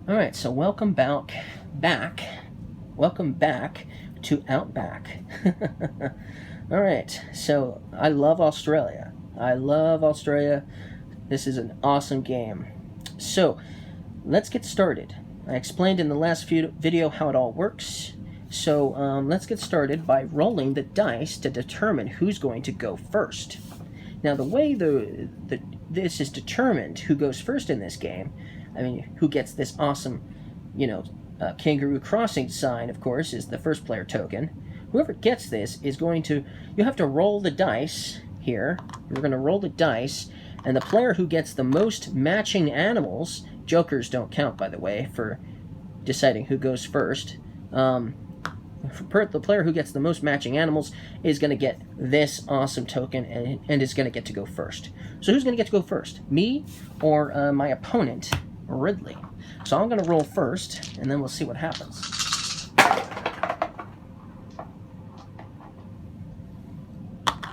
Alright, so welcome back to Outback. Alright, so I love Australia. This is an awesome game. So, let's get started. I explained in the last video how it all works. So, let's get started by rolling the dice to determine who's going to go first. Now, the way this is determined, who goes first in this game, who gets this awesome, kangaroo crossing sign, of course, is the first player token. Whoever gets this is going to, you have to roll the dice here. You're going to roll the dice, and the player who gets the most matching animals, jokers don't count, by the way, for deciding who goes first. The player who gets the most matching animals is going to get this awesome token and is going to get to go first. So who's going to get to go first? Me or my opponent, Ridley? So I'm going to roll first, and then we'll see what happens.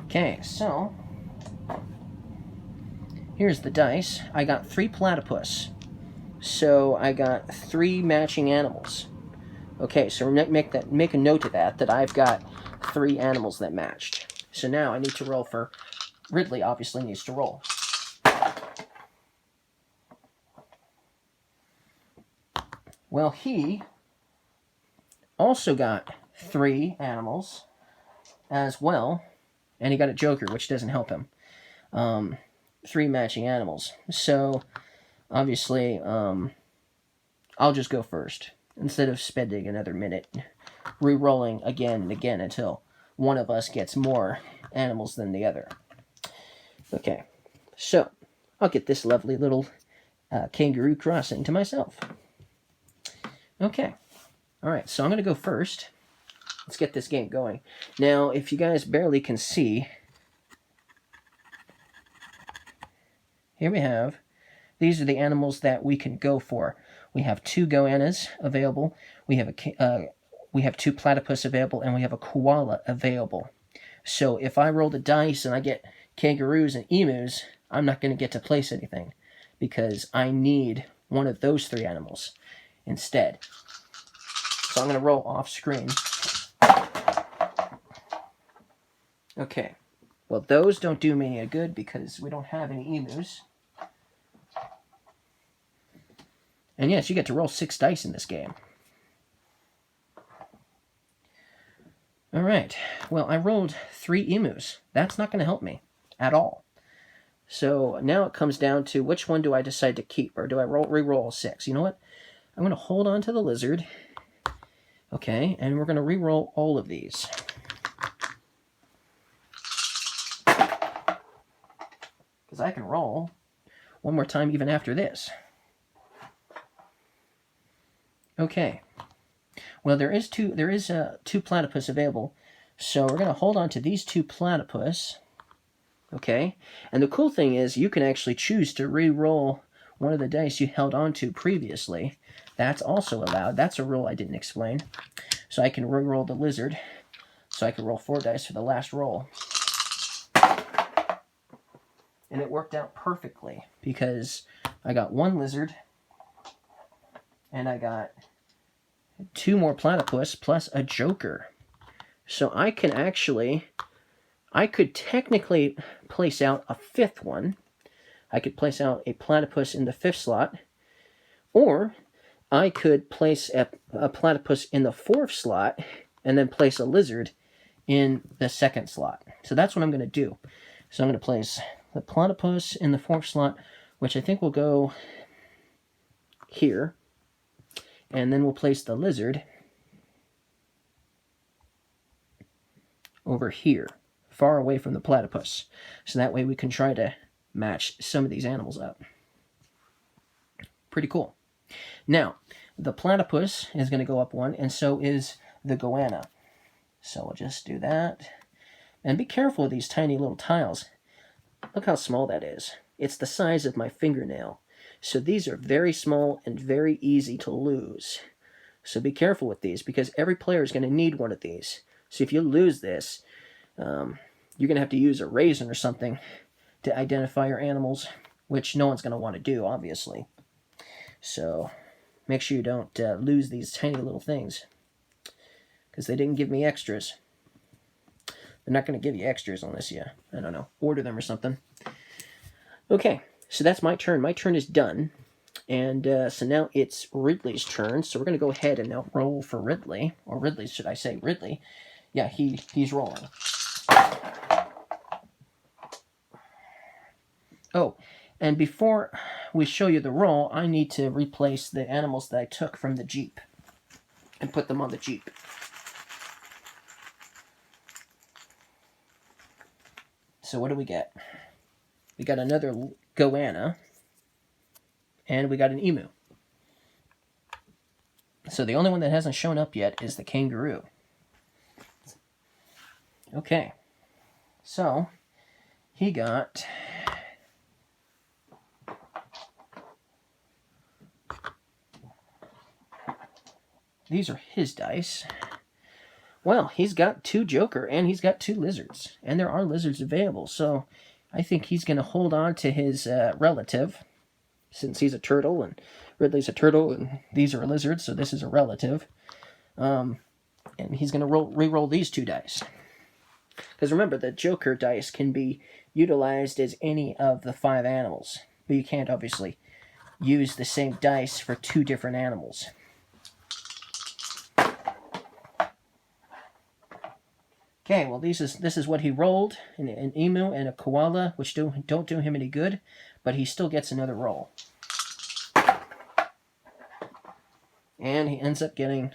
Okay, so here's the dice. I got 3 platypus. So I got 3 matching animals. Okay, so make a note of that I've got 3 animals that matched. So now I need to roll for Ridley. Obviously needs to roll. Well, he also got 3 animals as well, and he got a joker, which doesn't help him. 3 matching animals. So obviously, I'll just go first, instead of spending another minute re-rolling again and again until one of us gets more animals than the other. Okay, so I'll get this lovely little kangaroo crossing to myself. Okay, alright, so I'm going to go first. Let's get this game going. Now, if you guys barely can see, here we have, these are the animals that we can go for. We have 2 goannas available, we have 2 platypus available, and we have a koala available. So if I roll the dice and I get kangaroos and emus, I'm not going to get to place anything, because I need one of those 3 animals instead. So I'm going to roll off screen. Okay, well those don't do me any good because we don't have any emus. And yes, you get to roll 6 dice in this game. Alright, well, I rolled 3 emus. That's not going to help me at all. So now it comes down to which one do I decide to keep, or do I re-roll 6? You know what? I'm going to hold on to the lizard. Okay, and we're going to re-roll all of these. Because I can roll one more time even after this. Okay. Well, there is two platypus available, so we're going to hold on to these 2 platypus. Okay, and the cool thing is you can actually choose to re-roll one of the dice you held on to previously. That's also allowed. That's a rule I didn't explain. So I can re-roll the lizard, so I can roll 4 dice for the last roll. And it worked out perfectly, because I got 1 lizard, and I got 2 more platypus plus a joker. So I could technically place out a 5th one. I could place out a platypus in the 5th slot, or I could place a platypus in the 4th slot and then place a lizard in the 2nd slot. So that's what I'm going to do. So I'm going to place the platypus in the 4th slot, which I think will go here. And then we'll place the lizard over here, far away from the platypus. So that way we can try to match some of these animals up. Pretty cool. Now, the platypus is going to go up 1, and so is the goanna. So we'll just do that. And be careful with these tiny little tiles. Look how small that is. It's the size of my fingernail. So these are very small and very easy to lose. So be careful with these, because every player is going to need one of these. So if you lose this, you're going to have to use a raisin or something to identify your animals, which no one's going to want to do, obviously. So make sure you don't lose these tiny little things, because they didn't give me extras. They're not going to give you extras unless you, I don't know, order them or something. Okay, so that's my turn. My turn is done. And so now it's Ridley's turn. So we're going to go ahead and now roll for Ridley. Or Ridley, should I say Ridley? Yeah, he's rolling. Oh, and before we show you the roll, I need to replace the animals that I took from the Jeep and put them on the Jeep. So what do we get? We got another goanna, and we got an emu. So the only one that hasn't shown up yet is the kangaroo. Okay, so he got... These are his dice. Well, he's got 2 joker, and he's got 2 lizards. And there are lizards available, so I think he's going to hold on to his relative, since he's a turtle, and Ridley's a turtle, and these are lizards, so this is a relative. And he's going to re-roll these 2 dice. Because remember, the joker dice can be utilized as any of the 5 animals, but you can't obviously use the same dice for 2 different animals. Okay, well this is what he rolled, an emu and a koala, which don't do him any good, but he still gets another roll. And he ends up getting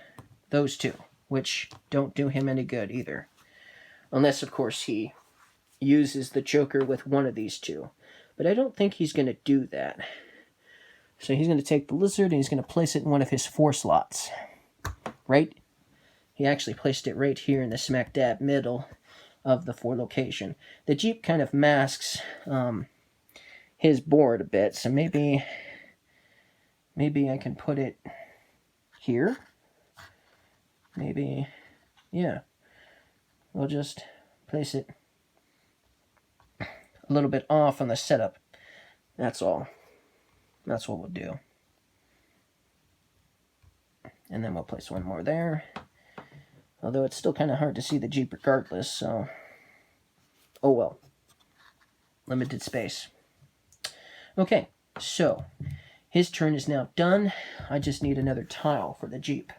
those 2, which don't do him any good either. Unless, of course, he uses the joker with one of these 2. But I don't think he's going to do that. So he's going to take the lizard and he's going to place it in one of his 4 slots. Right? He actually placed it right here in the smack dab middle of the 4 location. The Jeep kind of masks his board a bit, so maybe I can put it here. Maybe, yeah. We'll just place it a little bit off on the setup. That's all. That's what we'll do. And then we'll place one more there. Although it's still kind of hard to see the Jeep regardless, so... Oh well. Limited space. Okay, so his turn is now done. I just need another tile for the Jeep.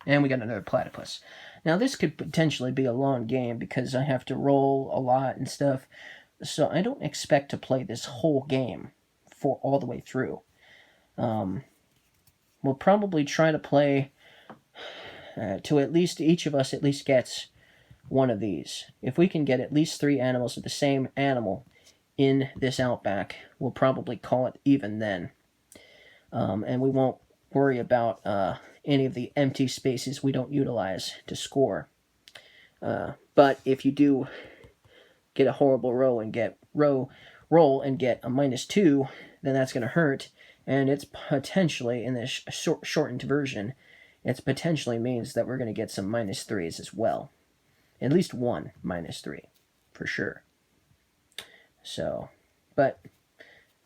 And we got another platypus. Now this could potentially be a long game because I have to roll a lot and stuff. So I don't expect to play this whole game for all the way through. We'll probably try to play to at least each of us at least gets one of these. If we can get at least 3 animals of the same animal in this Outback, we'll probably call it even then. And we won't worry about any of the empty spaces we don't utilize to score. But if you do get a horrible roll and get a -2, then that's going to hurt. And it's potentially, in this shortened version, it potentially means that we're going to get some -3s as well. At least one -3, for sure. So, but,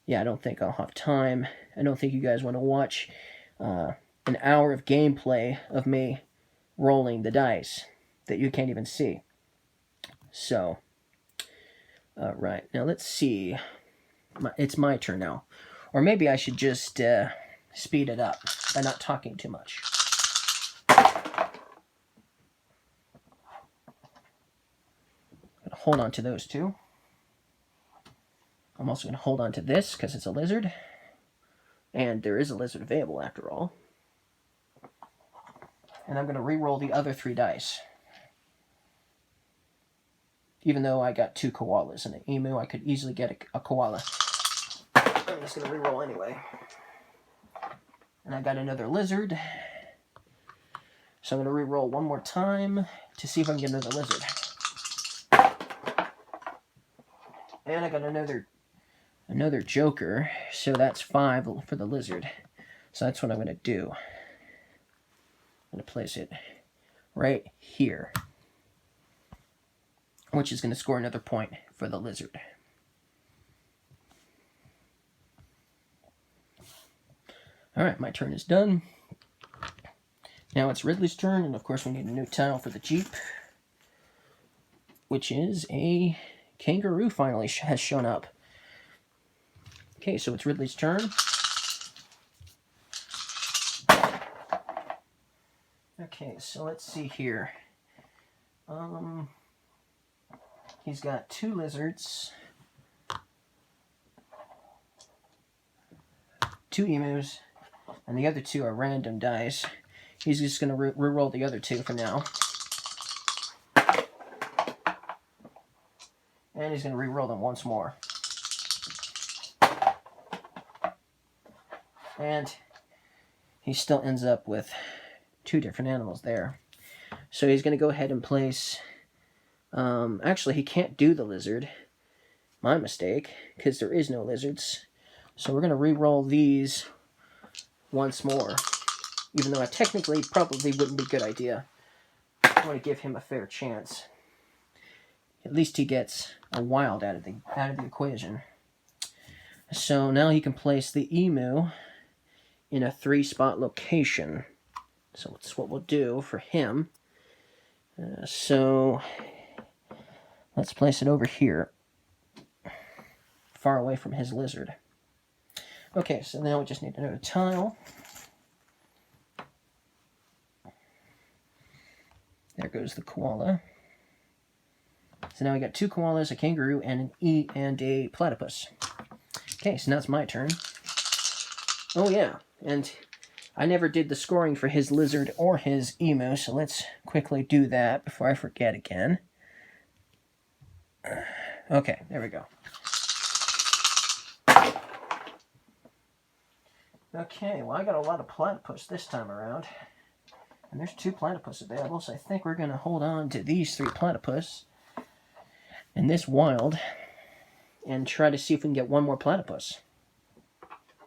yeah, I don't think I'll have time. I don't think you guys want to watch an hour of gameplay of me rolling the dice that you can't even see. So, right, now let's see. It's my turn now. Or maybe I should just speed it up by not talking too much. Hold on to those 2. I'm also going to hold on to this because it's a lizard. And there is a lizard available after all. And I'm going to re-roll the other 3 dice. Even though I got 2 koalas and an emu, I could easily get a koala. I'm just going to re-roll anyway. And I got another lizard. So I'm going to re-roll one more time to see if I can get another lizard. And I got another joker, so that's 5 for the lizard. So that's what I'm going to do. I'm going to place it right here. which is going to score another point for the lizard. Alright, my turn is done. Now it's Ridley's turn, and of course we need a new tile for the Jeep, which is a kangaroo finally has shown up. Okay, so it's Ridley's turn. Okay, so let's see here. He's got 2 lizards, 2 emus, and the other 2 are random dice. He's just going to re-roll the other 2 for now. And he's going to re-roll them once more. And he still ends up with 2 different animals there. So he's going to go ahead and place... actually, he can't do the lizard. My mistake, because there is no lizards. So we're going to re-roll these once more. Even though I technically probably wouldn't be a good idea. I want to give him a fair chance. At least he gets a wild out of the equation. So now he can place the emu in a 3-spot location. So that's what we'll do for him. So let's place it over here, far away from his lizard. Okay, so now we just need another tile. There goes the koala. So now we got 2 koalas, a kangaroo, and a platypus. Okay, so now it's my turn. Oh yeah, and I never did the scoring for his lizard or his emu, so let's quickly do that before I forget again. Okay, there we go. Okay, well I got a lot of platypus this time around. And there's 2 platypus available, so I think we're going to hold on to these 3 platypus in this wild and try to see if we can get 1 more platypus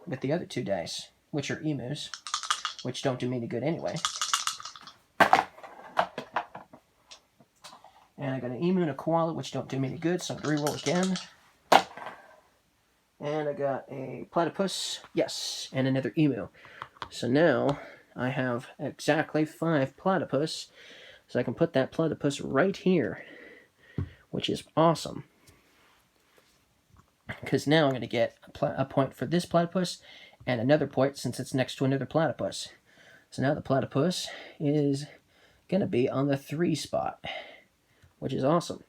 with the other 2 dice, which are emus, which don't do me any good anyway. And I got an emu and a koala, which don't do me any good, so I'm going to reroll again. And I got a platypus, yes, and another emu. So now I have exactly 5 platypus, so I can put that platypus right here, which is awesome. Because now I'm going to get a point for this platypus and another point since it's next to another platypus. So now the platypus is going to be on the 3 spot, which is awesome.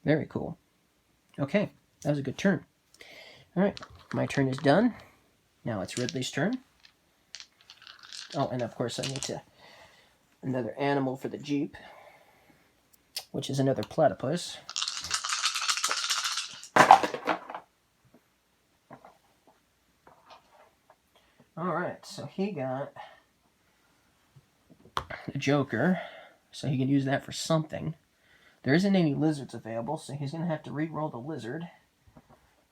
Very cool. Okay, that was a good turn. Alright, my turn is done. Now it's Ridley's turn. Oh, and of course I need another animal for the Jeep, which is another platypus. Alright, so he got the Joker, so he can use that for something. There isn't any lizards available, so he's going to have to re-roll the lizard.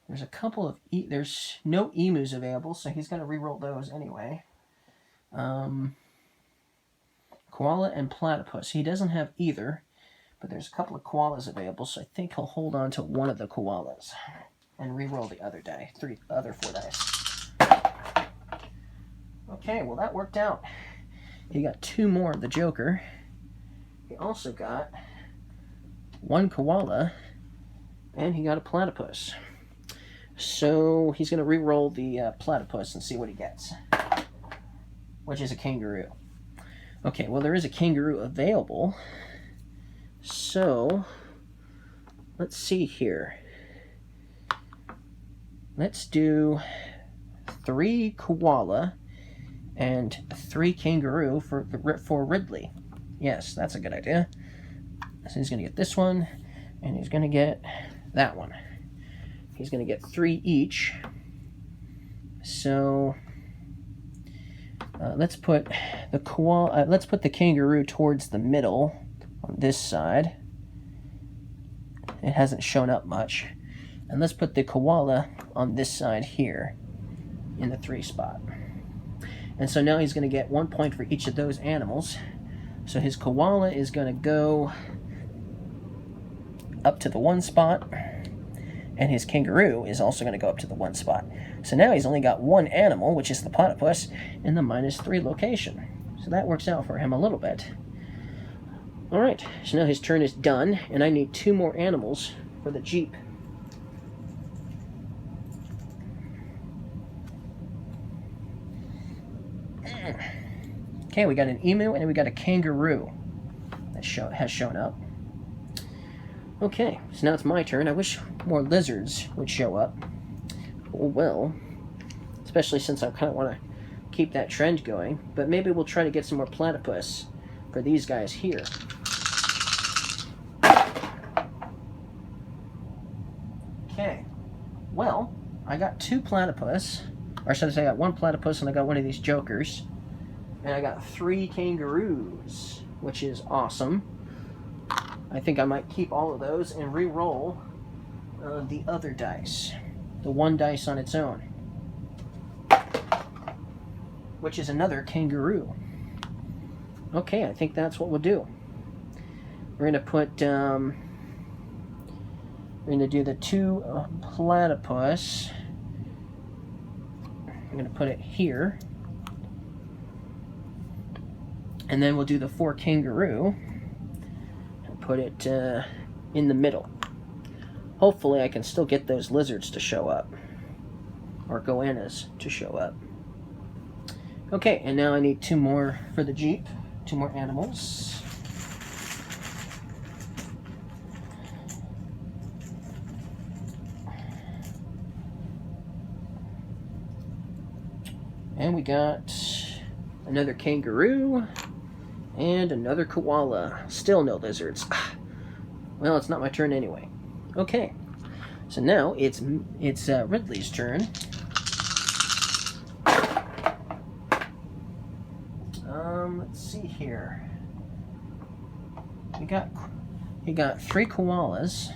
There's a couple of... there's no emus available, so he's going to re-roll those anyway. Koala and platypus. He doesn't have either, but there's a couple of koalas available, so I think he'll hold on to one of the koalas and re-roll the other 4 dice. Okay, well that worked out. He got 2 more of the Joker. He also got 1 koala, and he got a platypus. So he's going to re-roll the platypus and see what he gets, which is a kangaroo. Okay, well there is a kangaroo available, so let's see here. Let's do 3 koala and 3 kangaroo for Ridley. Yes, that's a good idea. So he's going to get this one, and he's going to get that one. He's going to get 3 each. So let's put the koala. Let's put the kangaroo towards the middle on this side. It hasn't shown up much, and let's put the koala on this side here, in the 3 spot. And so now he's going to get 1 point for each of those animals. So his koala is going to go up to the one spot, and his kangaroo is also going to go up to the one spot. So now he's only got one animal, which is the platypus, in the -3 location. So that works out for him a little bit. Alright, so now his turn is done, and I need 2 more animals for the Jeep. Okay, we got an emu and we got a kangaroo that has shown up. Okay, so now it's my turn. I wish more lizards would show up. Oh well, especially since I kind of want to keep that trend going. But maybe we'll try to get some more platypus for these guys here. Okay, well, I got 2 platypus, or should I say I got 1 platypus and I got one of these jokers. And I got 3 kangaroos, which is awesome. I think I might keep all of those and re-roll the other dice. The 1 dice on its own. Which is another kangaroo. Okay, I think that's what we'll do. We're going to put... we're going to do the 2 platypus. I'm going to put it here. And then we'll do the 4 kangaroo and put it in the middle. Hopefully I can still get those lizards to show up. Or goannas to show up. Okay, and now I need 2 more for the Jeep. 2 more animals. And we got another kangaroo. And another koala. Still no lizards. Well, it's not my turn anyway. Okay. So now it's Ridley's turn. Let's see here. He got 3 koalas.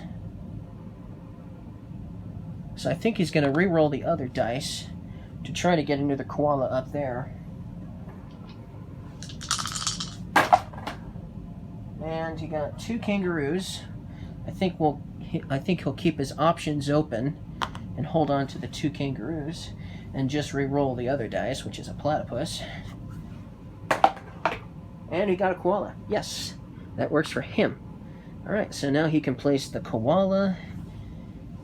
So I think he's going to re-roll the other dice to try to get another koala up there. And he got 2 kangaroos. I think he'll keep his options open and hold on to the 2 kangaroos and just re-roll the other dice, which is a platypus. And he got a koala. Yes, that works for him. Alright, so now he can place the koala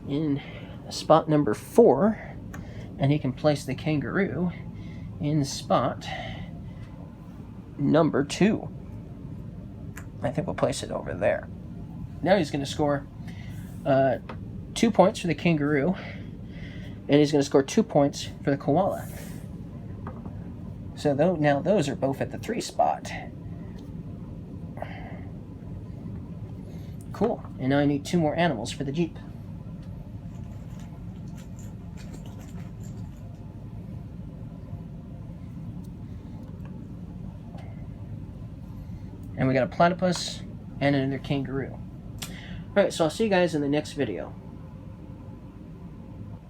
in spot number 4, and he can place the kangaroo in spot number 2. I think we'll place it over there. Now he's going to score 2 points for the kangaroo, and he's going to score 2 points for the koala. So now those are both at the 3 spot. Cool. And now I need 2 more animals for the Jeep. And we got a platypus and another kangaroo. Alright, so I'll see you guys in the next video.